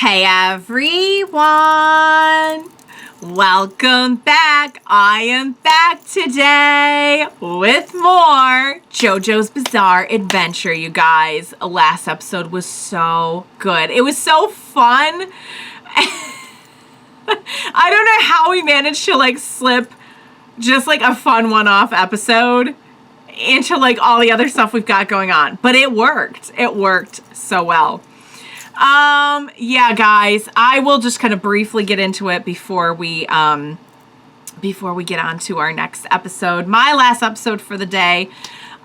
Hey everyone! Welcome back! I am back today with more Jojo's Bizarre Adventure, you guys. Last episode was so good. It was so fun. I don't know how we managed to slip just a fun one-off episode into all the other stuff we've got going on. But it worked. It worked so well. Yeah, guys, I will just kind of briefly get into it before we get on to our next episode. My last episode for the day,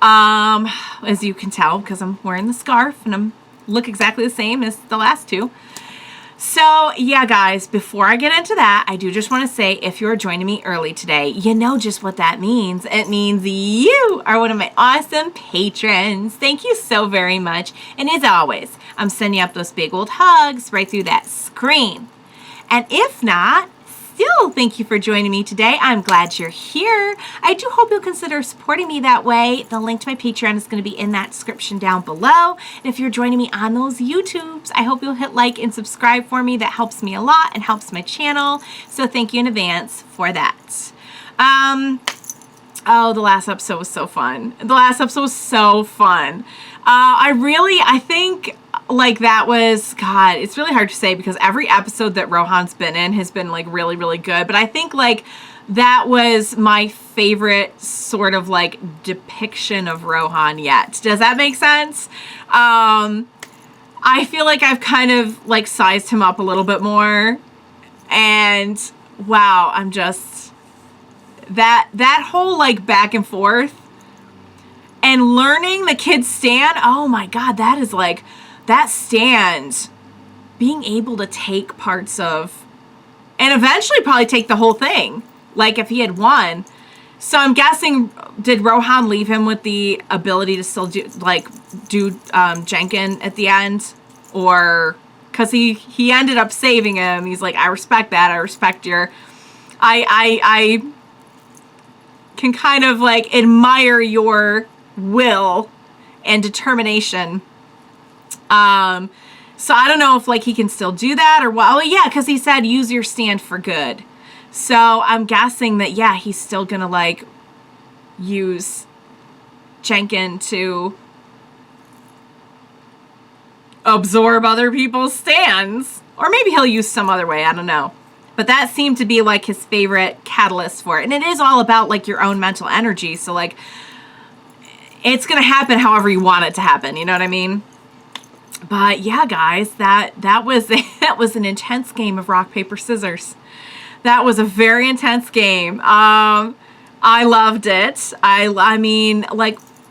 as you can tell, because I'm wearing the scarf and look exactly the same as the last two. So, yeah, guys, before I get into that, I do just want to say, if you're joining me early today, you know just what that means. It means you are one of my awesome patrons. Thank you so very much. And as always, I'm sending up those big old hugs right through that screen. And if not, still thank you for joining me today. I'm glad you're here. I do hope you'll consider supporting me that way. The link to my Patreon is going to be in that description down below. And if you're joining me on those YouTubes, I hope you'll hit like and subscribe for me. That helps me a lot and helps my channel. So thank you in advance for that. Oh, the last episode was so fun. The last episode was so fun. I think that was, God, it's really hard to say because every episode that Rohan's been in has been really, really good. But I think that was my favorite sort of depiction of Rohan yet. Does that make sense? I feel like I've kind of sized him up a little bit more. And wow, I'm just, that whole back and forth and learning the kid's stand. Oh my God, that is that stand, being able to take parts of, and eventually probably take the whole thing, if he had won. So I'm guessing, did Rohan leave him with the ability to still do Jenkin at the end? Or, because he ended up saving him. He's I respect that. I respect your, I can kind of admire your will and determination. So I don't know if he can still do that or what. Oh yeah, because he said use your stand for good. So I'm guessing that yeah, he's still gonna use Jenkin to absorb other people's stands. Or maybe he'll use some other way, I don't know. But that seemed to be his favorite catalyst for it. And it is all about your own mental energy. So it's gonna happen however you want it to happen, you know what I mean? But yeah, guys, that was an intense game of rock, paper, scissors. That was a very intense game. I loved it. I mean,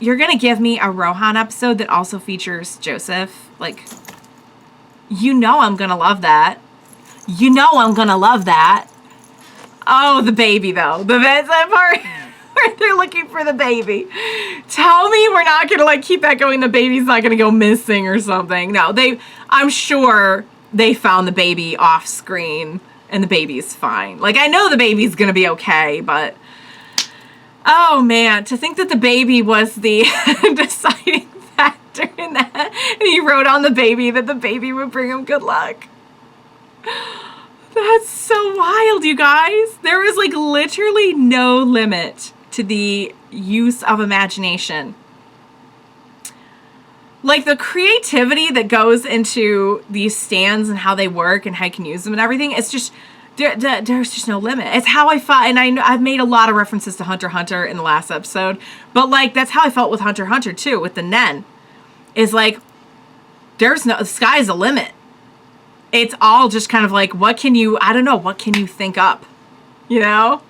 you're gonna give me a Rohan episode that also features Joseph. You know I'm gonna love that. You know I'm gonna love that. Oh, the baby though. That part. They're looking for the baby. Tell me we're not gonna keep that going. The baby's not gonna go missing or something. No, I'm sure they found the baby off screen and the baby's fine. I know the baby's gonna be okay, but oh man, to think that the baby was the deciding factor in that. And he wrote on the baby that the baby would bring him good luck. That's so wild, you guys. There was literally no limit to the use of imagination. The creativity that goes into these stands and how they work and how you can use them and everything, it's just, there's just no limit. It's how I felt, and I've made a lot of references to Hunter x Hunter in the last episode, but that's how I felt with Hunter x Hunter too, with the Nen. Is there's no, the sky's the limit. It's all just kind of what can you think up? You know?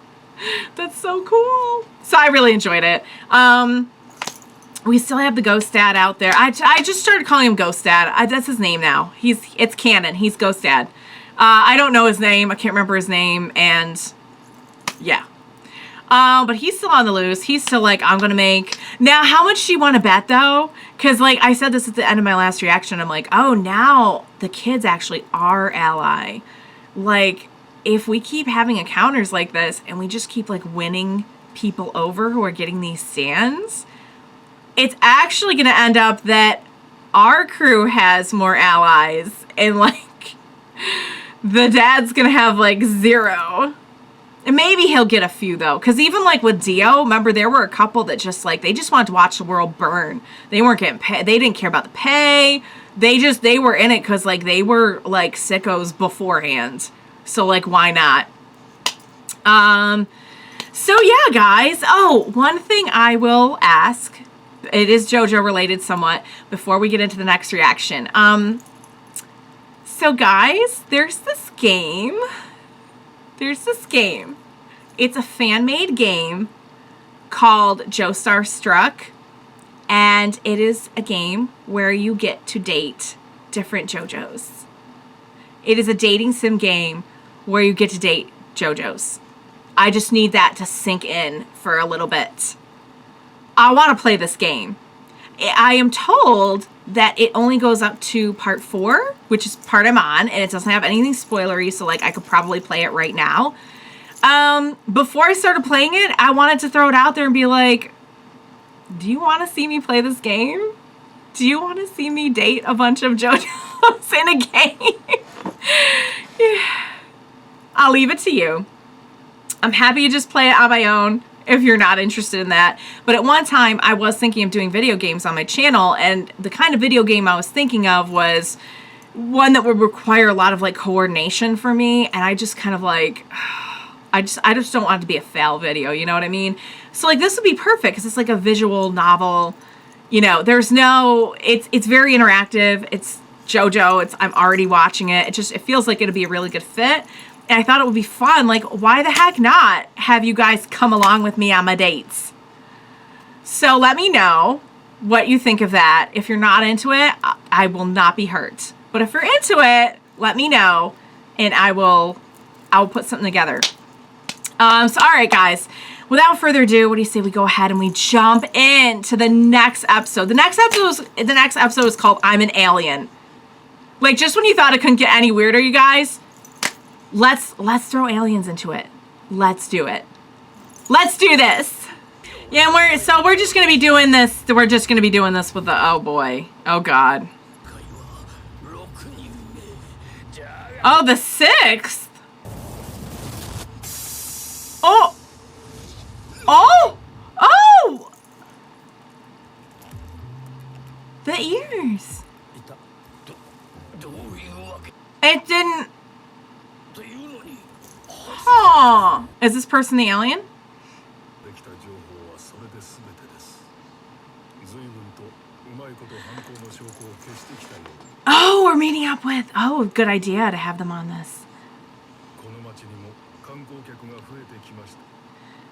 That's so cool. So I really enjoyed it. We still have the Ghost Dad out there. I just started calling him Ghost Dad. That's his name now. It's canon. He's Ghost Dad. I don't know his name. I can't remember his name. And yeah. But he's still on the loose. He's still I'm going to make... Now, how much do you want to bet, though? Because, I said this at the end of my last reaction. I'm oh, now the kids actually are ally. If we keep having encounters like this and we just keep, winning people over who are getting these stands, it's actually going to end up that our crew has more allies and, The dad's gonna have like 0. And maybe he'll get a few though, because even like with Dio, remember there were a couple that just like they just wanted to watch the world burn. They weren't getting paid. They didn't care about the pay. They were in it because like they were like sickos beforehand. So like why not? So yeah, guys. Oh, one thing I will ask. It is JoJo related somewhat before we get into the next reaction. So guys, there's this game. It's a fan-made game called Joestar Struck, and it is a game where you get to date different JoJos. It is a dating sim game where you get to date JoJos. I just need that to sink in for a little bit. I want to play this game. I am told that it only goes up to part 4, which is part I'm on, and it doesn't have anything spoilery, so like I could probably play it right now. Before I started playing it, I wanted to throw it out there and be like, do you want to see me play this game? Do you want to see me date a bunch of JoJos in a game? Yeah. I'll leave it to you. I'm happy to just play it on my own if you're not interested in that. But at one time, I was thinking of doing video games on my channel, and the kind of video game I was thinking of was one that would require a lot of like coordination for me, and I just kind of like, I just don't want it to be a fail video, you know what I mean? So like this would be perfect because it's like a visual novel, you know. There's no, it's very interactive. It's JoJo. I'm already watching it. It feels like it'd be a really good fit. And I thought it would be fun. Like, why the heck not have you guys come along with me on my dates? So let me know what you think of that. If you're not into it, I will not be hurt. But if you're into it, let me know, and I will put something together. So all right, guys. Without further ado, what do you say we go ahead and we jump into the next episode? The next episode is called "I'm an Alien." Like, just when you thought it couldn't get any weirder, you guys. Let's throw aliens into it. Let's do it. Let's do this. Yeah, and we're just gonna be doing this. We're just gonna be doing this with the, oh boy, oh god. Oh, the 6th. Oh. Oh. Oh. The ears. It didn't. Huh. Is this person the alien? Oh, we're meeting up with. Oh, good idea to have them on this.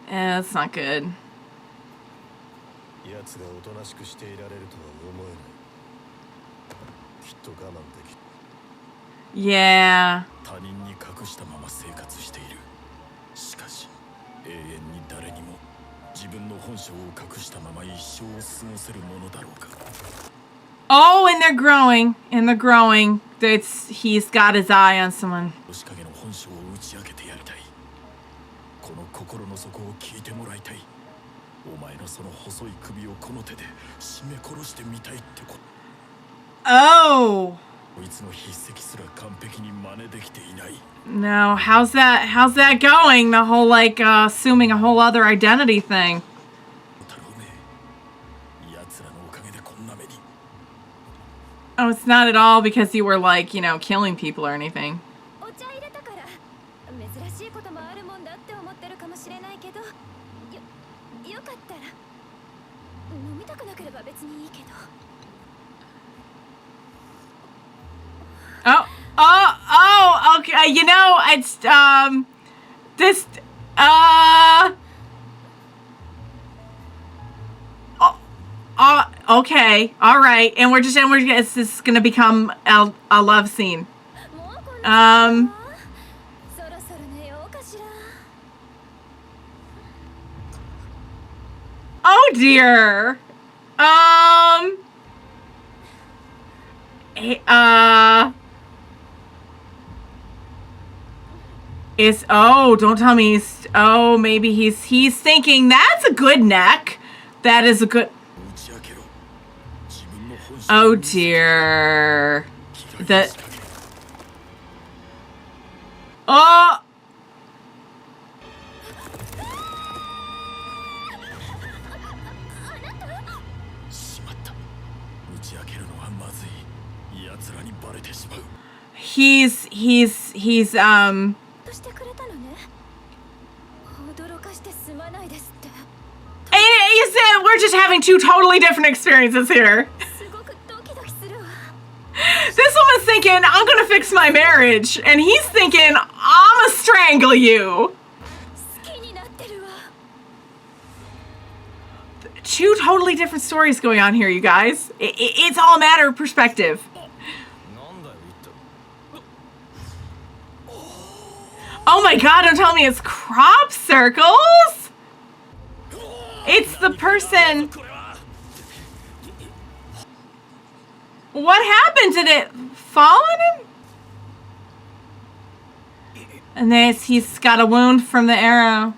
That's not good. Yeah. Oh, and they're growing. He's got his eye on someone. Oh. No, how's that going? The whole like assuming a whole other identity thing. Oh, it's not at all because you were like, you know, killing people or anything. Oh, okay. You know, it's this okay, all right, and it's just gonna become a love scene. Oh dear. Don't tell me maybe he's thinking that's a good neck. That is a good. Oh dear. he's he said we're just having two totally different experiences here. This woman's thinking, I'm gonna fix my marriage, and he's thinking, I'ma strangle you. Two totally different stories going on here, you guys. It's all a matter of perspective. Oh my god, don't tell me it's crop circles! It's the person... What happened? Did it fall on him? And he's got a wound from the arrow.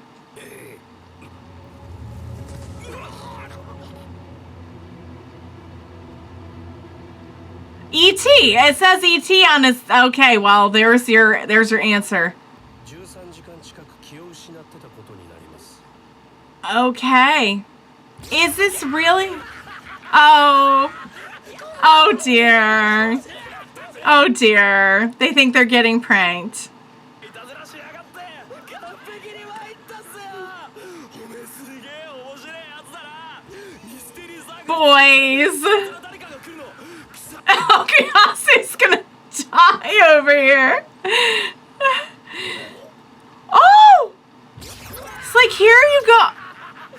E.T. It says E.T. on his... Okay, well, there's your answer. Okay. Is this really... Oh... Oh dear. Oh dear. They think they're getting pranked. Boys. Oh, Kayasi's gonna die over here. Oh! It's like, here you go.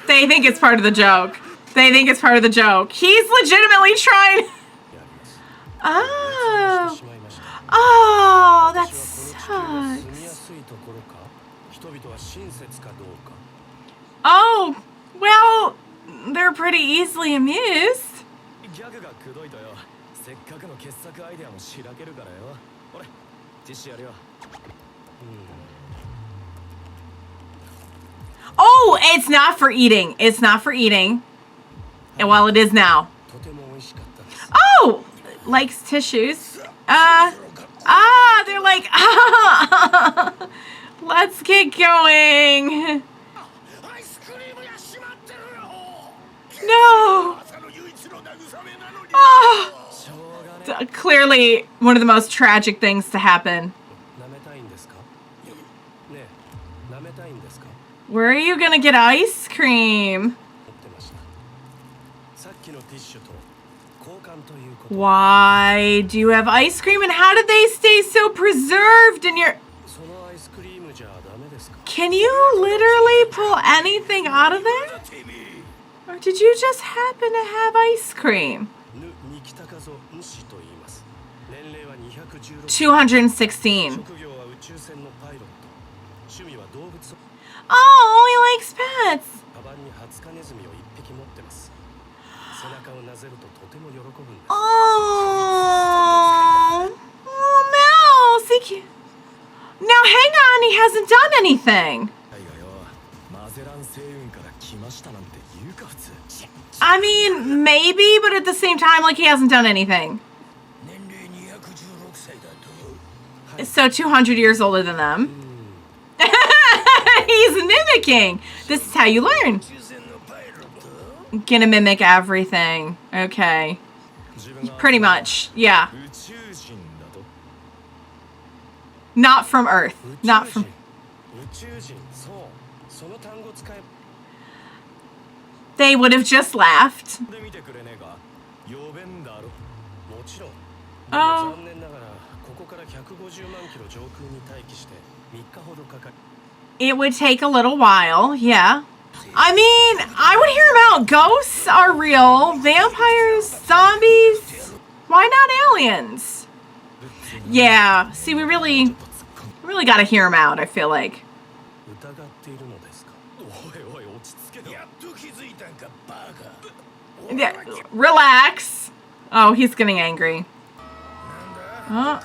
They think it's part of the joke. They think it's part of the joke. He's legitimately trying... Oh. Oh, that sucks. Oh, well, they're pretty easily amused. Oh, it's not for eating. It's not for eating. And well, it is now. Oh! Likes tissues. They're like, let's get going. No. Oh. Clearly one of the most tragic things to happen. Where are you gonna get ice cream? Why do you have ice cream, and how did they stay so preserved in your... Can you literally pull anything out of there? Or did you just happen to have ice cream? 216. Oh, he likes pets. Oh, Mouse. Now hang on, he hasn't done anything. I mean, maybe, but at the same time, like, he hasn't done anything. So 200 years older than them. He's mimicking. This is how you learn. Gonna mimic everything. Okay. Pretty much, yeah. Not from Earth. Not from... They would have just laughed. Oh. It would take a little while, yeah. I mean, I would hear about ghosts are real, vampires, zombies. Why not aliens? Yeah, see, we really got to hear them out, I feel like. Yeah, relax. Oh, he's getting angry. Oh,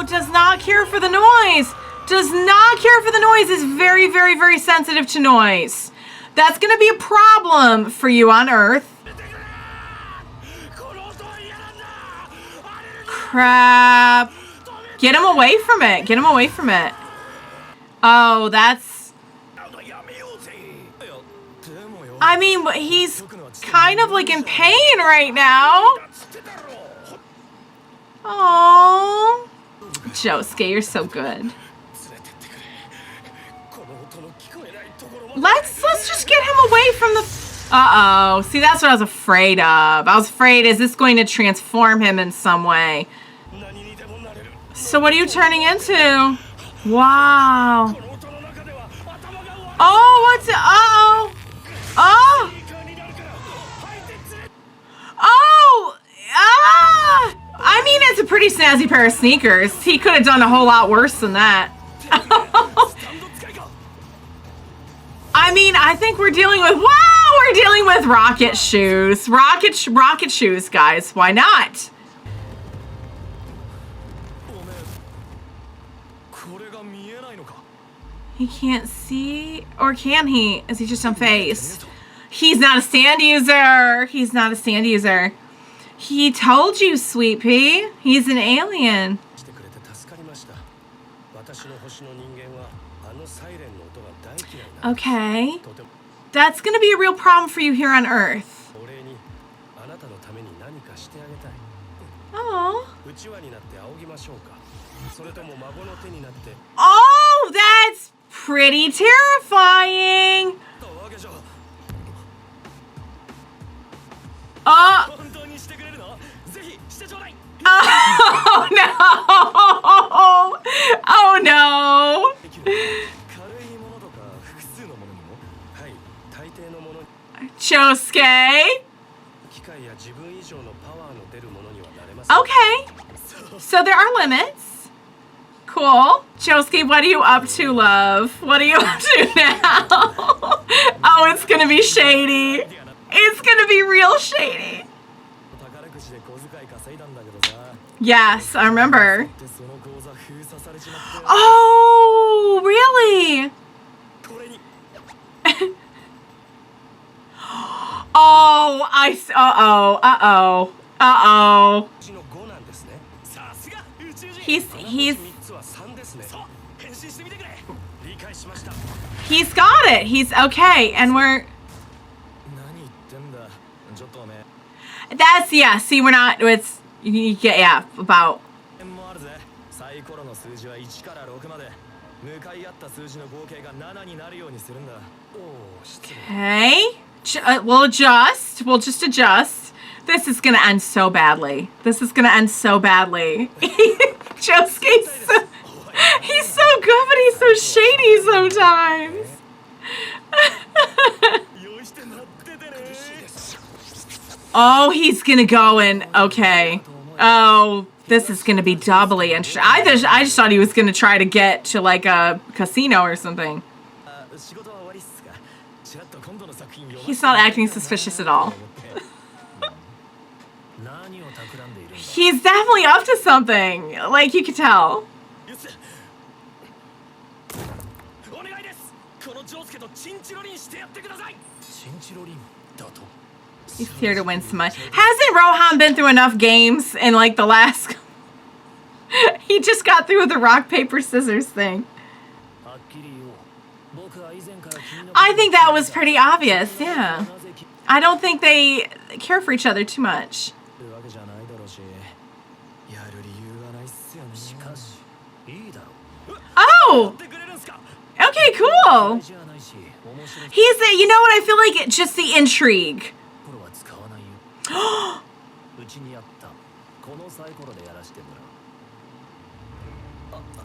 does not care for the noise. Does not care for the noise. Is very, very, very sensitive to noise. That's going to be a problem for you on Earth. Crap. Get him away from it. Get him away from it. Oh, that's... I mean, kind of like in pain right now. Oh, Josuke, you're so good. Let's just get him away from the... Uh-oh. See, that's what I was afraid of. I was afraid, is this going to transform him in some way? So what are you turning into? Wow. Oh, what's it? Uh-oh. Oh. Oh. Ah. I mean, it's a pretty snazzy pair of sneakers. He could have done a whole lot worse than that. I mean, I think we're dealing with, wow, we're dealing with rocket shoes. Rocket shoes, guys. Why not? He can't see, or can he? Is he just unfazed? He's not a stand user. He's not a stand user. He told you, Sweet Pea. He's an alien. Okay. That's going to be a real problem for you here on Earth. Oh. Oh, that's pretty terrifying. Oh. Oh no. Oh no. Josuke. Okay. So there are limits. Cool. Josuke, what are you up to, love? What are you up to now? Oh, it's gonna be shady. It's gonna be real shady. Yes, I remember. Oh, really? Oh, uh-oh. He's got it. He's okay. And we're... That's, yeah, see, we're not, it's, you get, yeah, about... Okay. We'll adjust. We'll just adjust. This is going to end so badly. This is going to end so badly. Josuke's so, he's so good, but he's so shady sometimes. Oh, he's going to go in. Okay. Oh, this is going to be doubly interesting. I just thought he was going to try to get to like a casino or something. He's not acting suspicious at all. He's definitely up to something. Like, you could tell. He's here to win some money. Hasn't Rohan been through enough games in, like, the last... He just got through with the rock, paper, scissors thing. I think that was pretty obvious, yeah. I don't think they care for each other too much. Oh! Okay, cool. He's the, you know what, I feel like just the intrigue.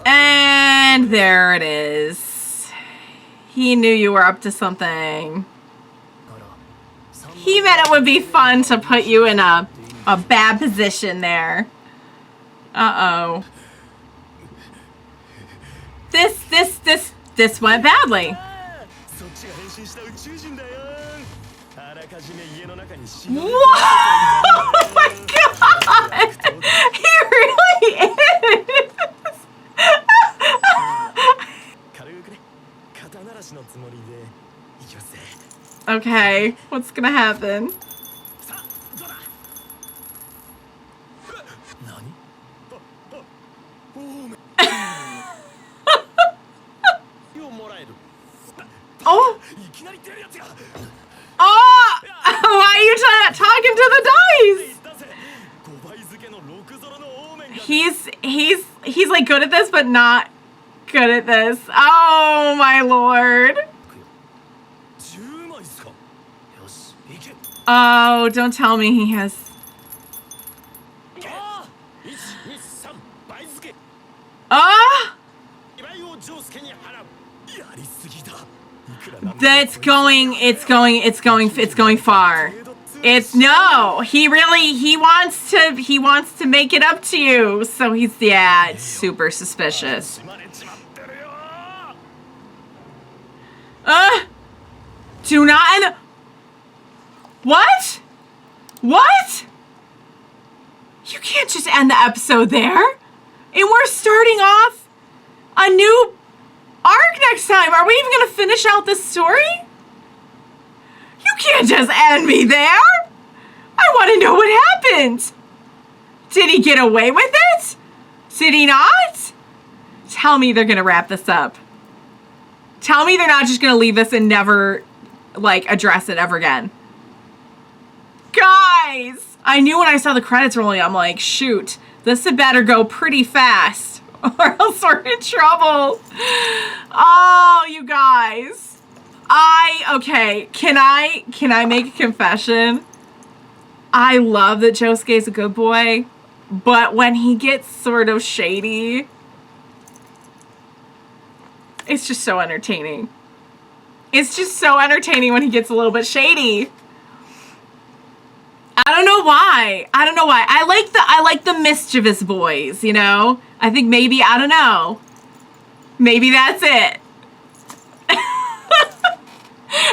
And there it is. He knew you were up to something. He meant it would be fun to put you in a bad position there. Uh-oh. This went badly. Whoa! Oh my god! He really is! Okay, what's gonna happen? Oh! Oh! Why are you He's like good at this, but not good at this. Oh my lord. Oh, don't tell me he has. That's going, it's going far. He wants to make it up to you. So it's super suspicious. Do not end. What? What? You can't just end the episode there. And we're starting off a new arc next time. Are we even going to finish out this story? You can't just end me there. I want to know what happened. Did he get away with it? Did he not? Tell me they're going to wrap this up. Tell me they're not just going to leave this and never, like, address it ever again. Guys! I knew when I saw the credits rolling, I'm like, shoot, this had better go pretty fast or else we're in trouble. Oh, you guys. Okay, can I make a confession? I love that Josuke's a good boy, but when he gets sort of shady, it's just so entertaining. It's just so entertaining when he gets a little bit shady. I don't know why. I like the mischievous boys, you know? I think maybe, I don't know. Maybe that's it.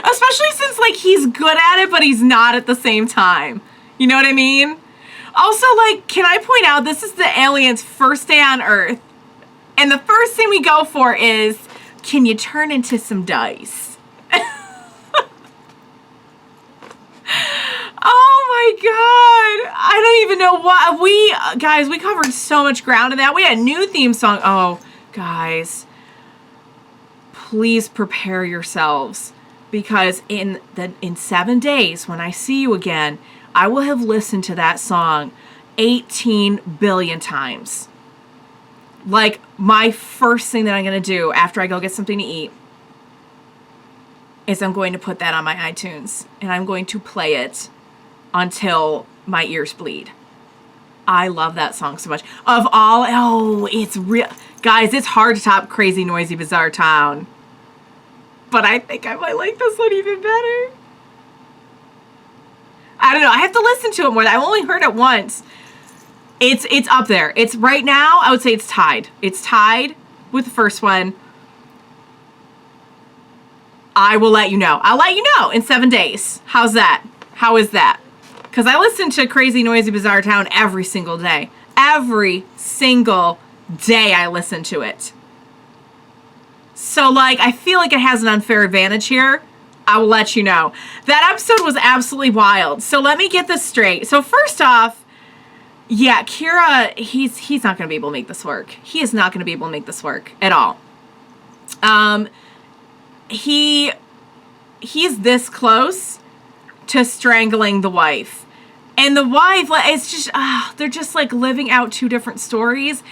Especially since, like, he's good at it, but he's not at the same time. You know what I mean? Also, like, can I point out, this is the aliens' first day on Earth. And the first thing we go for is, can you turn into some dice? Oh my god. I don't even know what guys, we covered so much ground in that. We had a new theme song. Oh, guys. Please prepare yourselves because in 7 days when I see you again, I will have listened to that song 18 billion times. Like, my first thing that I'm going to do after I go get something to eat is I'm going to put that on my iTunes and I'm going to play it until my ears bleed. I love that song so much. It's real. Guys, it's hard to top Crazy Noisy Bizarre Town. But I think I might like this one even better. I don't know. I have to listen to it more. I've only heard it once. It's up there. It's right now, I would say it's tied. It's tied with the first one. I will let you know. I'll let you know in 7 days. How's that? How is that? Because I listen to Crazy Noisy Bizarre Town every single day. Every single day I listen to it. So, like, I feel like it has an unfair advantage here. I will let you know. That episode was absolutely wild. So let me get this straight. So first off, yeah, Kira, he's not going to be able to make this work. He is not going to be able to make this work at all. He's this close to strangling the wife. And the wife, it's just, they're just like living out two different stories.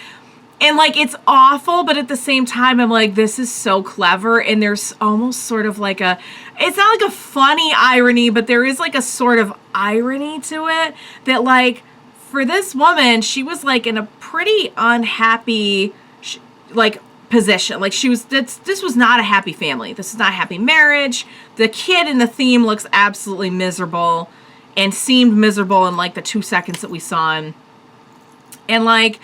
And like, it's awful, but at the same time, I'm like, this is so clever. And there's almost sort of like it's not like a funny irony, but there is like a sort of irony to it that like, for this woman, she was like in a pretty unhappy, like, position. Like this was not a happy family. This is not a happy marriage. The kid in the theme looks absolutely miserable and seemed miserable in like the 2 seconds that we saw him. And like,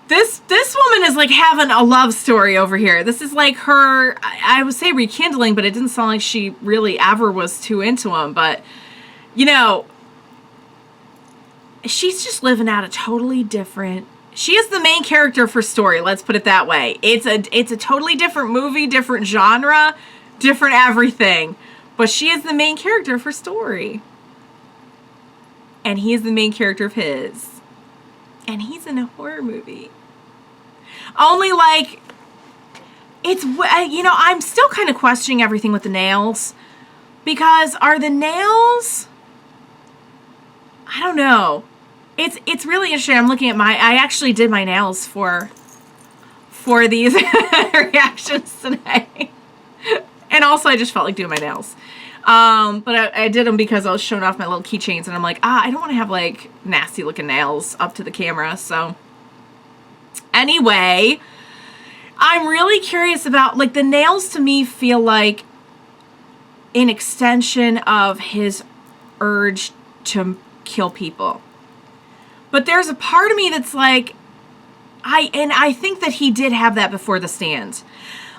this woman is like having a love story over here. This is like her, I would say rekindling, but it didn't sound like she really ever was too into him. But, you know, she's just living out a totally different, she is the main character for story. Let's put it that way. It's a totally different movie, different genre, different everything. But she is the main character for story. And he is the main character of his. And he's in a horror movie. Only like, it's, you know, I'm still kind of questioning everything with the nails. Because are the nails, I don't know. It's really interesting. I'm looking at I actually did my nails for these reactions today. And also I just felt like doing my nails. But I did them because I was showing off my little keychains, and I'm like, I don't want to have like nasty looking nails up to the camera. So anyway, I'm really curious about, like, the nails to me feel like an extension of his urge to kill people. But there's a part of me that's like, I think that he did have that before the stand.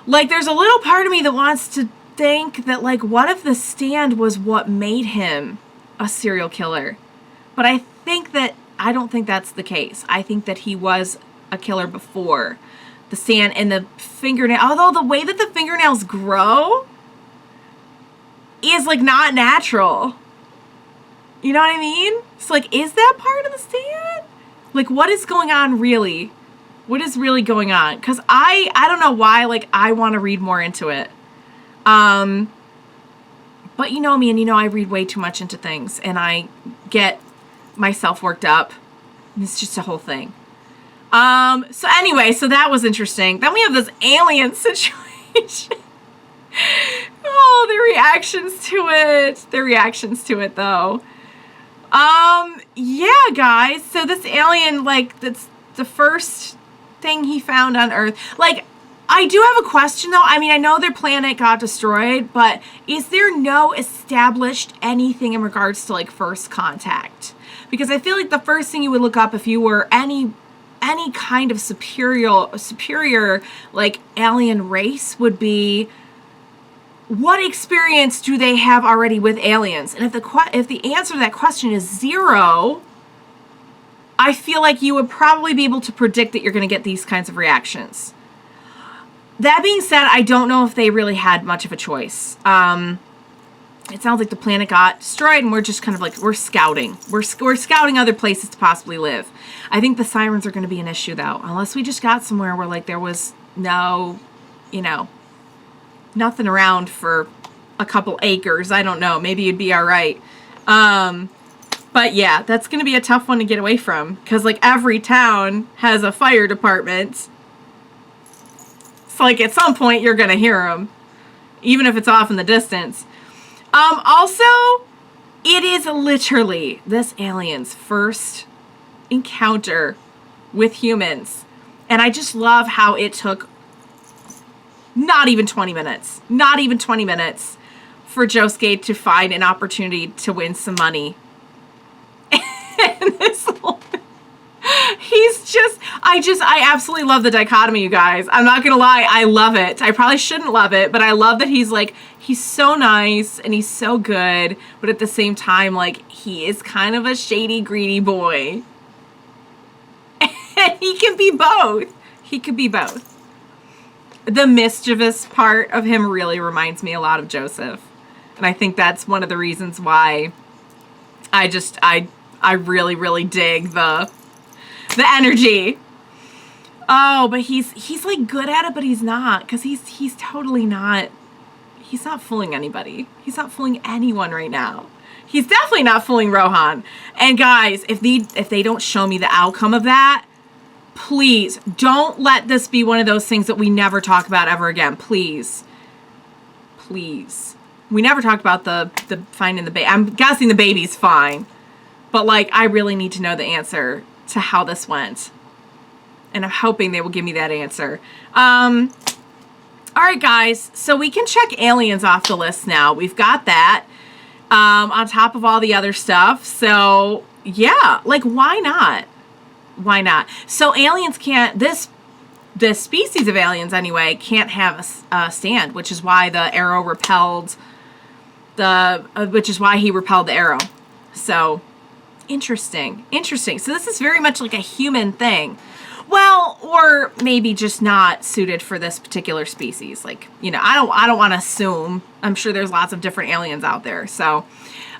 Like, there's a little part of me that wants to think that, like, what if the stand was what made him a serial killer? But I don't think that's the case. I think that he was a killer before the stand, and the fingernail, although the way that the fingernails grow is, like, not natural. You know what I mean? It's like, is that part of the stand? Like, what is going on really? What is really going on? Because I don't know why, like, I want to read more into it. But you know me, and you know I read way too much into things, and I get myself worked up. And it's just a whole thing. So anyway, so that was interesting. Then we have this alien situation. Oh, their reactions to it, though. Yeah, guys. So this alien, like, that's the first thing he found on Earth. Like, I do have a question, though. I mean, I know their planet got destroyed, but is there no established anything in regards to, like, first contact? Because I feel like the first thing you would look up if you were any kind of superior, like, alien race would be, what experience do they have already with aliens? And if the answer to that question is 0, I feel like you would probably be able to predict that you're going to get these kinds of reactions. That being said, I don't know if they really had much of a choice. It sounds like the planet got destroyed, and we're just kind of like, we're scouting. We're scouting other places to possibly live. I think the sirens are going to be an issue, though, unless we just got somewhere where, like, there was no, nothing around for a couple acres. I don't know. Maybe you'd be all right. But yeah, that's going to be a tough one to get away from, because, like, every town has a fire department. So, like, at some point you're going to hear them, even if it's off in the distance. Also, it is literally this alien's first encounter with humans. And I just love how it took not even 20 minutes for Josuke to find an opportunity to win some money. And this whole, I absolutely love the dichotomy, you guys. I'm not gonna lie, I love it. I probably shouldn't love it, but I love that he's so nice and he's so good, but at the same time, like, he is kind of a shady, greedy boy. And he can be both. He could be both. The mischievous part of him really reminds me a lot of Joseph. And I think that's one of the reasons why I really, really dig the energy. Oh, but he's like good at it, but he's not, because he's totally not. He's not fooling anybody. He's not fooling anyone right now. He's definitely not fooling Rohan. And guys, if they don't show me the outcome of that, please don't let this be one of those things that we never talk about ever again. Please. Please. We never talked about the finding the baby. I'm guessing the baby's fine. But, like, I really need to know the answer to how this went. And I'm hoping they will give me that answer. All right, guys. So we can check aliens off the list now. We've got that on top of all the other stuff. So, yeah. Like, why not? Why not? So aliens can't... This species of aliens, anyway, can't have a stand, which is why the arrow repelled which is why he repelled the arrow. So... Interesting. So this is very much like a human thing. Well, or maybe just not suited for this particular species. Like, I don't want to assume. I'm sure there's lots of different aliens out there. So,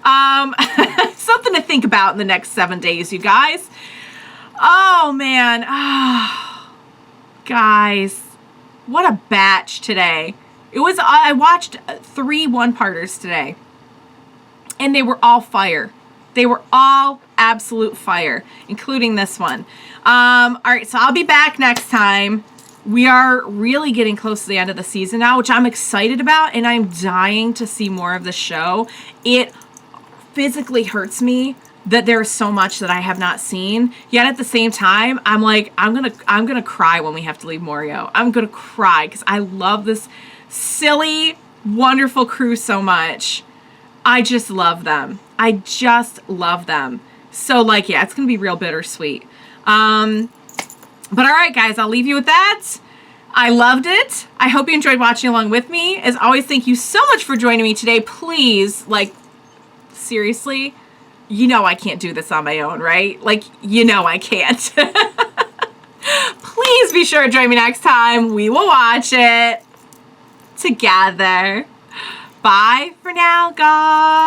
something to think about in the next 7 days, you guys. Oh, man. Oh, guys, what a batch today. I watched 3 one-parters today, and they were all fire. They were all absolute fire, including this one. All right, so I'll be back next time. We are really getting close to the end of the season now, which I'm excited about, and I'm dying to see more of the show. It physically hurts me that there's so much that I have not seen. Yet at the same time, I'm like, I'm gonna cry when we have to leave Morio. I'm gonna cry because I love this silly, wonderful crew so much. I just love them. I just love them. So like, yeah, it's gonna be real bittersweet. But all right, guys, I'll leave you with that. I loved it. I hope you enjoyed watching along with me. As always, thank you so much for joining me today. Please, like, seriously, you know I can't do this on my own, right? Like, you know I can't. Please be sure to join me next time. We will watch it together. Bye for now, guys.